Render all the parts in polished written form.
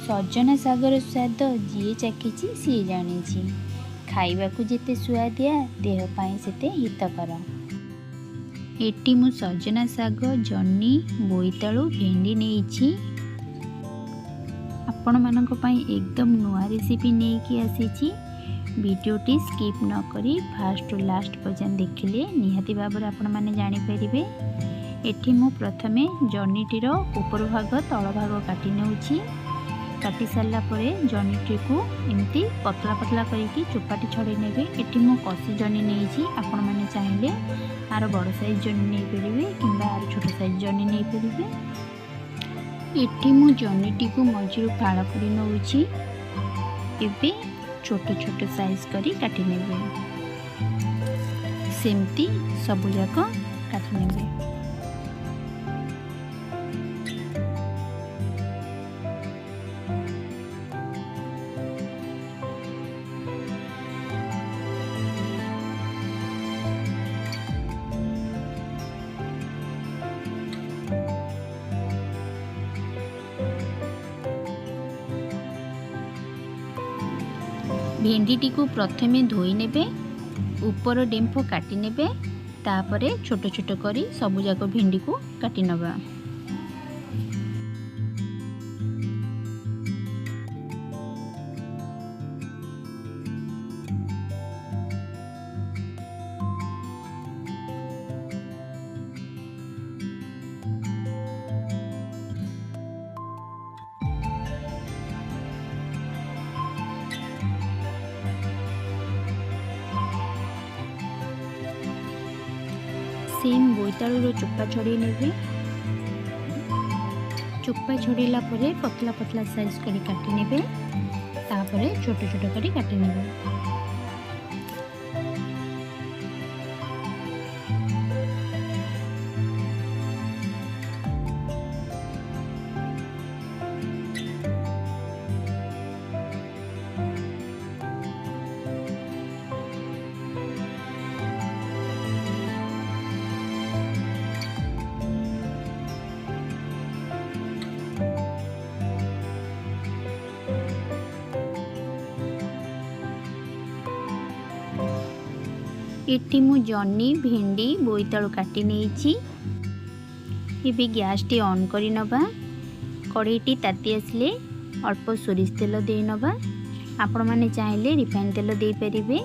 सजना सागर स्वाद जी चाखी सी जानी खाइबा को जेते सुआदिया देह पाई सेते हितकर। एटी मु सजना साग जन्नी बोईतालु भेंडी नहीं आपण मानक पई एकदम नुआ रेसिपी नहीं कि आसी। वीडियोटी स्किप न करी फास्ट टू लास्ट पर्यंत देखिले निहाती भाव आपण माने जानि परिबे। एठी मु प्रथमे जन्नीटीर ऊपर भाग तल भाग काटी नेउछि। काटी सारा परे जन्नीटी को एमती पतला पतला करके चोपाटी छड़े नेबे। एठी मु कसी जन्नी नहीं आपण माने चाहिले आर बड़ साइज जन्नी नहीं परिबे किंबा आर छोट साइज जन्नी नहीं परिबे। एठी मु जन्नीटी को मझिरु फाड़ करी नउछि। एबे छोट छोट साइज करी काटी नेबे। सेमती सबु जाक काटी नेबे। भेंडीटी को प्रथमे धोई नेबे। ऊपर डेम्फो काटी नेबे। तापरे छोट छोट करी सबु जाक भेंडी को काटी नबा। सेम बोईतालुर चोपा छड़े नेबे। चोपा छड़ेला परे पतला पतला साइज करी काटी नेबे। तापरे छोट छोट करी काटी नेबे। एटी मु जन्नी भेंडी बोईतालु काटी नेइछि। एबे गैस टी ऑन करी नबा। कढ़ईटी ताती आसले अल्प सोरिष तेल दे नबा। आपण माने चाहिले रिफाइन तेल दे परिबे।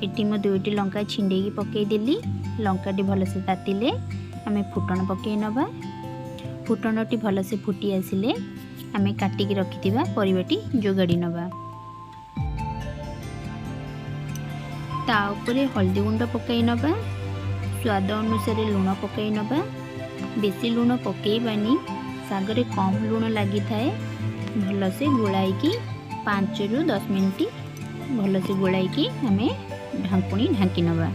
एटी मु दुईटी लंका छिंडेकी पकेई देली। लंकाटी भलसे तातिले आमे फुटण पकेई नबा। फुटणटी भलसे फुटी आसिले आमे काटिकी रखिथिबा परिबाटी जोगाड़ी नबा। ता उपरे हल्दी गुंड पकाई नबा। स्वाद अनुसार लुण पकाई नबा। बेसी लुण पकेइबानी सागरे कम लुण लगी थाए। भलसे गोलाइकी 5 रु 10 मिनिट भलसे गोलाइकी आमे ढांकुणी ढांकी नबा।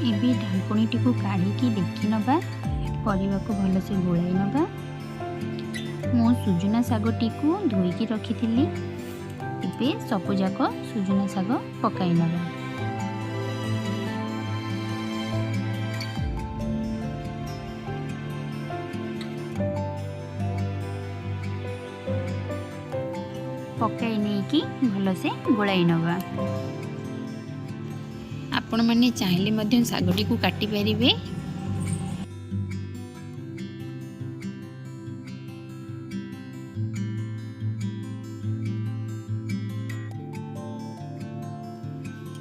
एबे ढांकुणीटी को काढ़ीकी देखि नबा। परिबा को भलसे गोलाई नबा। मो सुजना सागटी को धोईकी रखिथिली। एबे सबु जाक सुजना साग पकाई नबा। पकाई नेकी भलसे गोलाई नबा। आपण माने चाहिले मध्यम सागटी को काटी परिबे।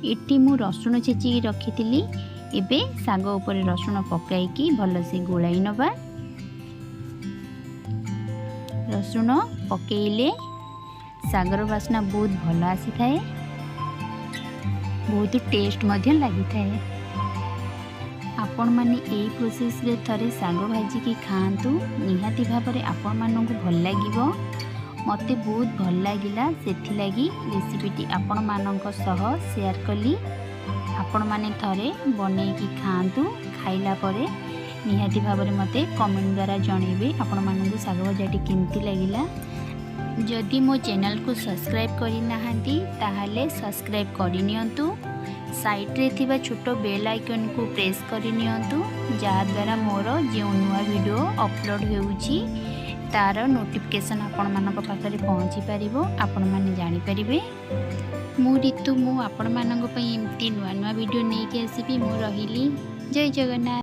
एटी मु रसुण छेची रखी। एबे साग ऊपर रसुण पकाइकी भलसे गोलाई नबा। रसुण पकेइले सागर बास्ना बहुत भल आसी थाए। बहुत टेस्ट मध्य लगी थाए। आपण माने एई प्रोसेस रे थरे साग भाजी की खांतु। निहाती भाव में आपण मानकु भल लागिबो। मते बहुत भल लागिला। सेथि लागी रेसिपीटी आपण मानक सह शेयर कली। आपण माने थरे बनेकी खांतु। खाइला परे निहाती भाव में मते कमेंट द्वारा जणेबे आपण मानकु साग भाजाटी केमती लागिला। जदि मो चैनल को सब्सक्राइब करि नाहांती ताहाले सब्सक्राइब करि नियंतु। साइड रे थिबा छोट बेल आइकन को प्रेस करि नियंतु जहाद्वारा मोर जो नुआ वीडियो अपलोड होउची तार नोटिफिकेशन आपण मानक पाखरे पहुँची पारिबो, आपण माने जानि परिबे। मु ऋतु मु आपण मानक पई एमती नुआ नुआ वीडियो नै के आसीबी। मु रहिली। जय जगन्नाथ।